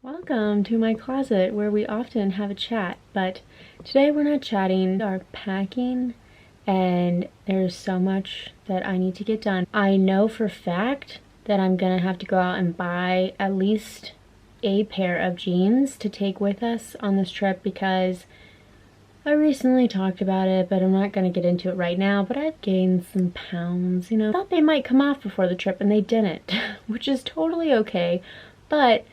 Welcome to my closet where we often have a chat, but today we're not chatting, we are packing, and there's so much that I need to get done. I know for a fact that I'm gonna have to go out and buy at least a pair of jeans to take with us on this trip because I recently talked about it, but I'm not going to get into it right now, but I've gained some pounds, I thought they might come off before the trip and they didn't, which is totally okay, but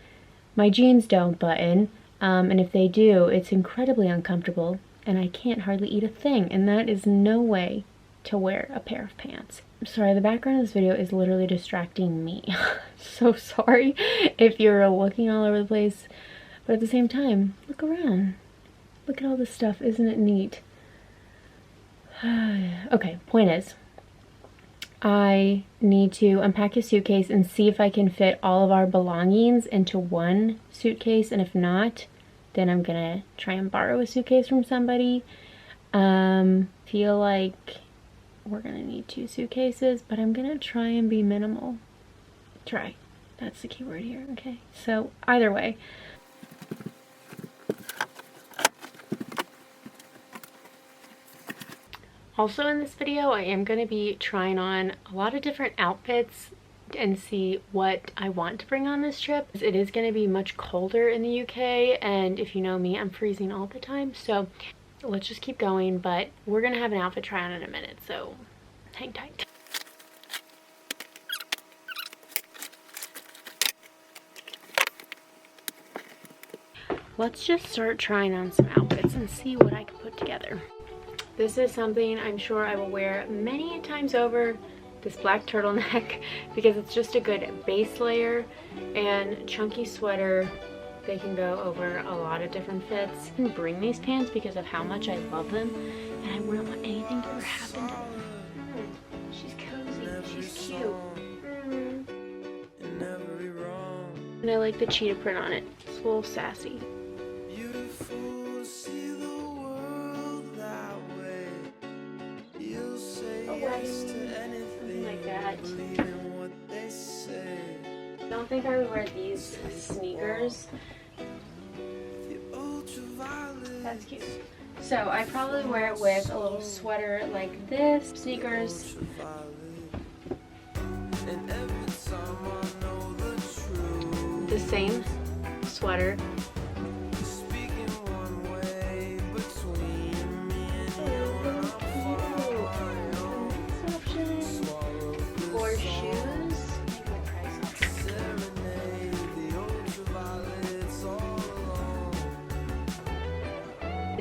my jeans don't button, and if they do, it's incredibly uncomfortable, and I can't hardly eat a thing, and that is no way to wear a pair of pants. I'm sorry, the background of this video is literally distracting me. So sorry if you're looking all over the place, but at the same time, look around. Look at all this stuff, isn't it neat? Okay, point is, I need to unpack a suitcase and see if I can fit all of our belongings into one suitcase, and if not, then I'm gonna try and borrow a suitcase from somebody. Feel like we're gonna need 2 suitcases, but I'm gonna try and be minimal. Try. That's the key word here, okay? So either way. Also in this video, I am going to be trying on a lot of different outfits and see what I want to bring on this trip. It is going to be much colder in the UK, and if you know me, I'm freezing all the time, so let's just keep going, but we're going to have an outfit try on in a minute, so hang tight. Let's just start trying on some outfits and see what I can put together. This is something I'm sure I will wear many times over, this black turtleneck, because it's just a good base layer, and chunky sweater. They can go over a lot of different fits. I can bring these pants because of how much I love them, and I wouldn't want anything to ever happen to them. She's cozy, she's cute. And I like the cheetah print on it. It's a little sassy. Something like that. I don't think I would wear these sneakers. That's cute. So I probably wear it with a little sweater like this, sneakers. The same sweater.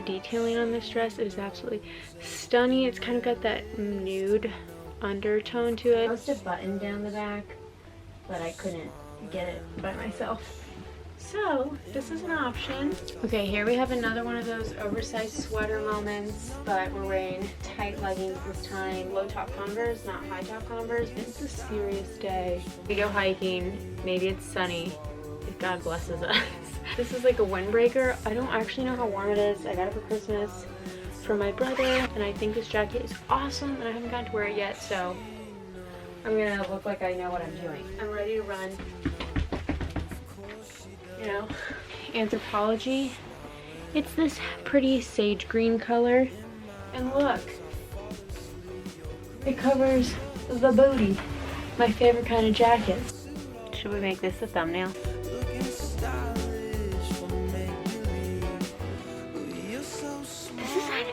Detailing on this dress is absolutely stunning. It's kind of got that nude undertone to it. I was to button down the back, but I couldn't get it by myself. So this is an option. Okay, here we have another one of those oversized sweater moments, but we're wearing tight leggings this time. Low top Converse, not high top Converse. It's a serious day. We go hiking, maybe it's sunny, if God blesses us. This is like a windbreaker. I don't actually know how warm it is. I got it for Christmas from my brother, and I think this jacket is awesome, and I haven't gotten to wear it yet, so I'm gonna look like I know what I'm doing. I'm ready to run. Anthropologie. It's this pretty sage green color, and look, it covers the booty. My favorite kind of jacket. Should we make this a thumbnail?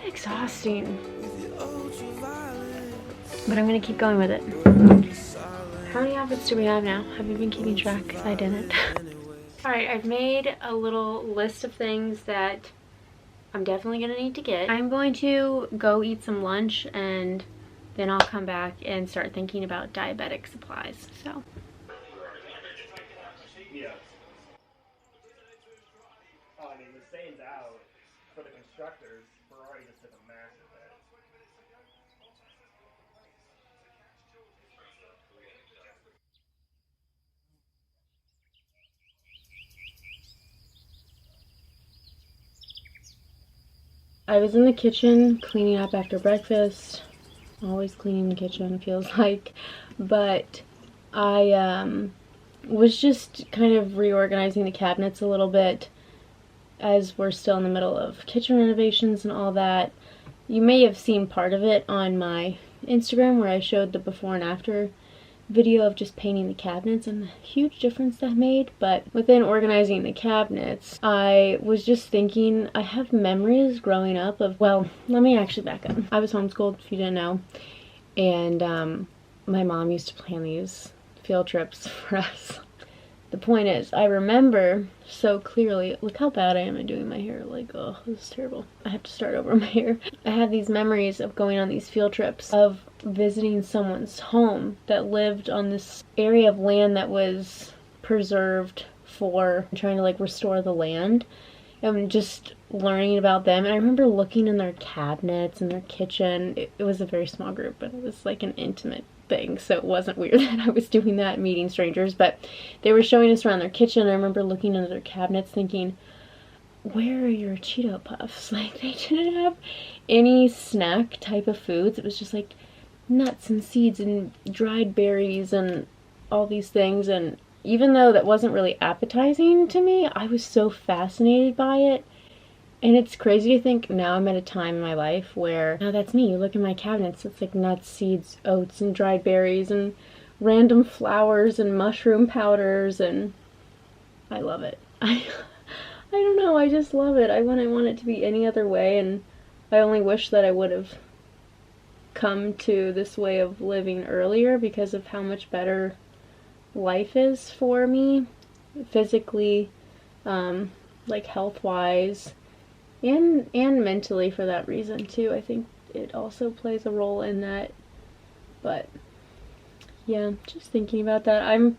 Exhausting, but I'm gonna keep going with it. How many outfits do we have now? Have you been keeping track? I didn't. Alright, I've made a little list of things that I'm definitely gonna need to get. I'm going to go eat some lunch, and then I'll come back and start thinking about diabetic supplies. So I mean, the saying's out for the constructors. Ferrari just took a massive hit. I was in the kitchen cleaning up after breakfast. Always cleaning the kitchen, feels like. But I was just kind of reorganizing the cabinets a little bit as we're still in the middle of kitchen renovations and all that. You may have seen part of it on my Instagram where I showed the before and after video of just painting the cabinets and the huge difference that made. But within organizing the cabinets, I was just thinking, I have memories growing up of, well, let me actually back up. I was homeschooled, if you didn't know, and my mom used to plan these field trips for us. The point is, I remember so clearly, look how bad I am at doing my hair, like, oh, this is terrible. I have to start over my hair. I have these memories of going on these field trips, of visiting someone's home that lived on this area of land that was preserved for trying to like restore the land, and just learning about them. And I remember looking in their cabinets and their kitchen. It was a very small group, but it was like an intimate thing, so it wasn't weird that I was doing that, meeting strangers. But they were showing us around their kitchen. I remember looking into their cabinets thinking, where are your Cheeto Puffs? Like, they didn't have any snack type of foods. It was just like nuts and seeds and dried berries and all these things. And even though that wasn't really appetizing to me, I was so fascinated by it. And it's crazy to think now I'm at a time in my life where, now that's me. You look in my cabinets, it's like nuts, seeds, oats, and dried berries, and random flowers, and mushroom powders, and I love it. I don't know, I just love it. I wouldn't want it to be any other way, and I only wish that I would have come to this way of living earlier because of how much better life is for me, physically, like health-wise, and mentally for that reason too. I think it also plays a role in that. But yeah, just thinking about that, I'm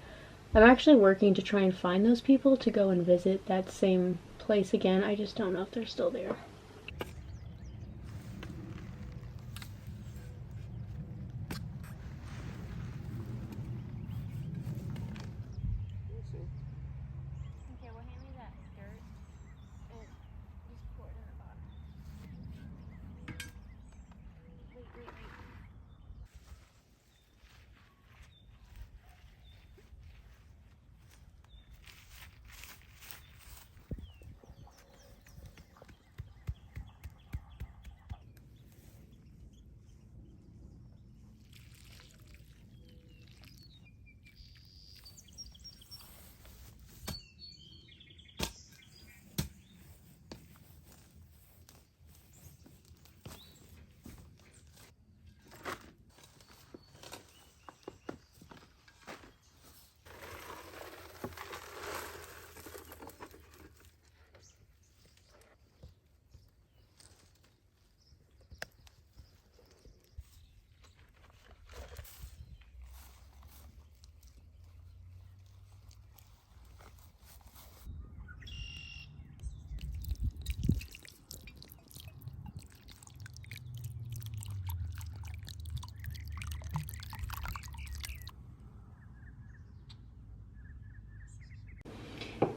actually working to try and find those people to go and visit that same place again. I just don't know if they're still there. Okay, well, hand me that dirt and just pour it in the bottom. Wait.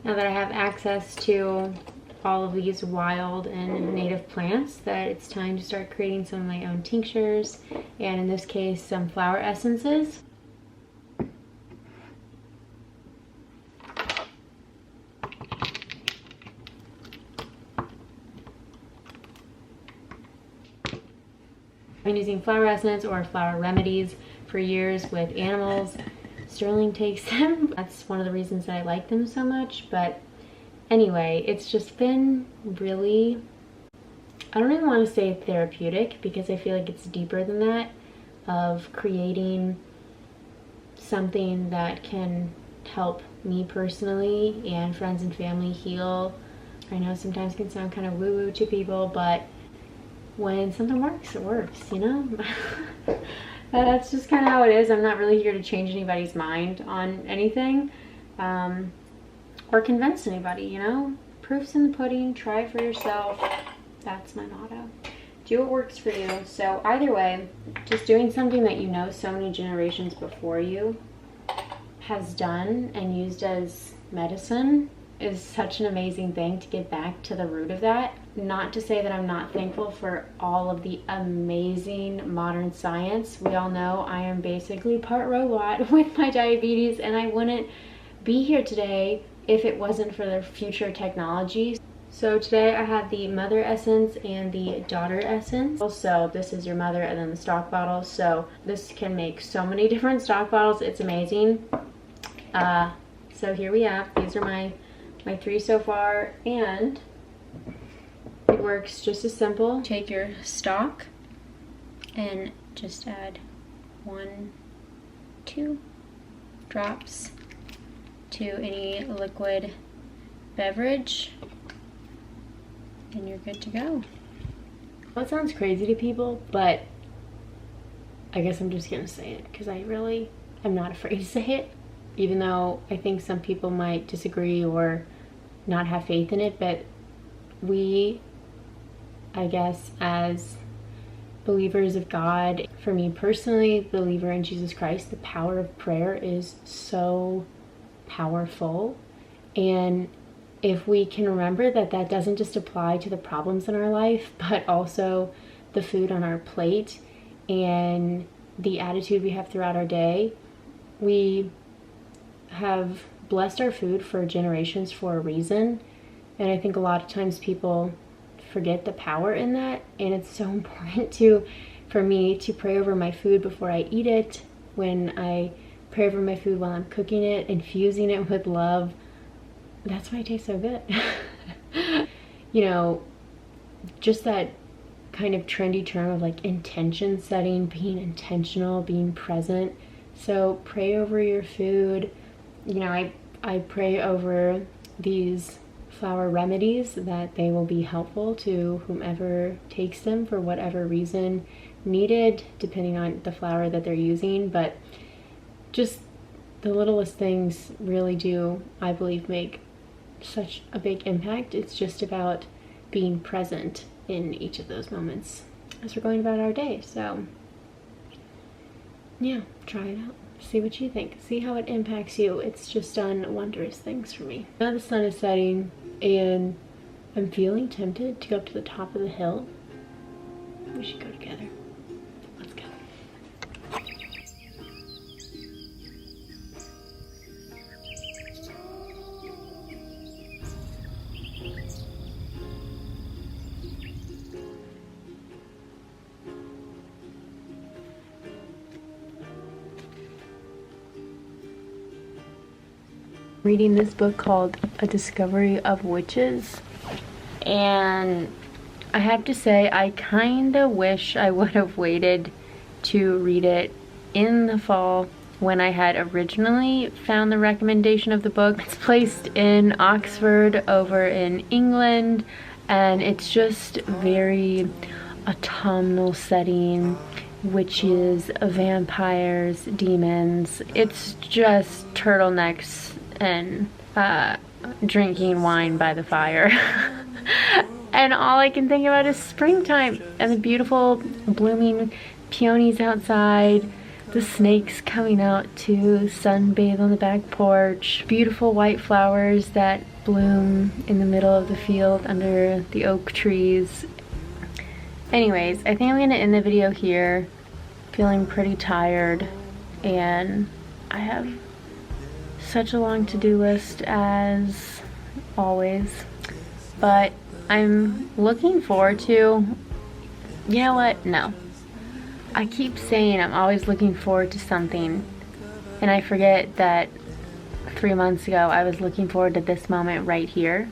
Now that I have access to all of these wild and native plants, that it's time to start creating some of my own tinctures, and in this case some flower essences. I've been using flower essence or flower remedies for years with animals. Sterling takes them. That's one of the reasons that I like them so much. But anyway, it's just been really, I don't even want to say therapeutic because I feel like it's deeper than that, of creating something that can help me personally and friends and family heal. I know sometimes it can sound kind of woo-woo to people, but when something works, it works, you know? That's just kind of how it is. I'm not really here to change anybody's mind on anything, or convince anybody, you know? Proof's in the pudding. Try it for yourself. That's my motto. Do what works for you. So either way, just doing something that you know so many generations before you has done and used as medicine is such an amazing thing to get back to the root of that. Not to say that I'm not thankful for all of the amazing modern science. We all know I am basically part robot with my diabetes, and I wouldn't be here today if it wasn't for the future technology. So today I have the mother essence and the daughter essence. Also, this is your mother and then the stock bottle. So this can make so many different stock bottles. It's amazing. So here we have, these are my 3 so far, and it works just as simple. Take your stock and just add 1, 2 drops to any liquid beverage, and you're good to go. That sounds crazy to people, but I guess I'm just gonna say it because I really am not afraid to say it, even though I think some people might disagree or not have faith in it. But we, I guess, as believers of God, for me personally, believer in Jesus Christ, the power of prayer is so powerful. And if we can remember that that doesn't just apply to the problems in our life, but also the food on our plate and the attitude we have throughout our day, we have blessed our food for generations for a reason. And I think a lot of times people forget the power in that, and it's so important for me to pray over my food before I eat it, when I pray over my food while I'm cooking it, infusing it with love. That's why it tastes so good. You know, just that kind of trendy term of like intention setting, being intentional, being present. So pray over your food. You know, I pray over these flower remedies that they will be helpful to whomever takes them for whatever reason needed, depending on the flower that they're using. But just the littlest things really do, I believe, make such a big impact. It's just about being present in each of those moments as we're going about our day. So yeah, try it out. See what you think. See how it impacts you. It's just done wondrous things for me. Now the sun is setting and I'm feeling tempted to go up to the top of the hill. We should go together. Let's go. Reading this book called A Discovery of Witches, and I have to say I kinda wish I would have waited to read it in the fall when I had originally found the recommendation of the book. It's placed in Oxford over in England, and it's just very autumnal setting, witches, vampires, demons. It's just turtlenecks and drinking wine by the fire. And all I can think about is springtime and the beautiful blooming peonies outside, the snakes coming out to sunbathe on the back porch, beautiful white flowers that bloom in the middle of the field under the oak trees. Anyways, I think I'm gonna end the video here, feeling pretty tired, and I have such a long to-do list as always, but I'm looking forward to, you know what, no. I keep saying I'm always looking forward to something, and I forget that 3 months ago I was looking forward to this moment right here.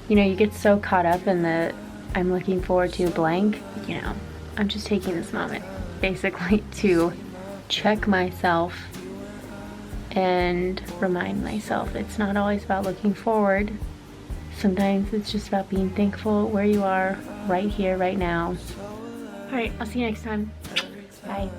You know, you get so caught up in the I'm looking forward to blank, you know, I'm just taking this moment basically to check myself and remind myself it's not always about looking forward. Sometimes it's just about being thankful where you are right here, right now. Alright, I'll see you next time. Bye.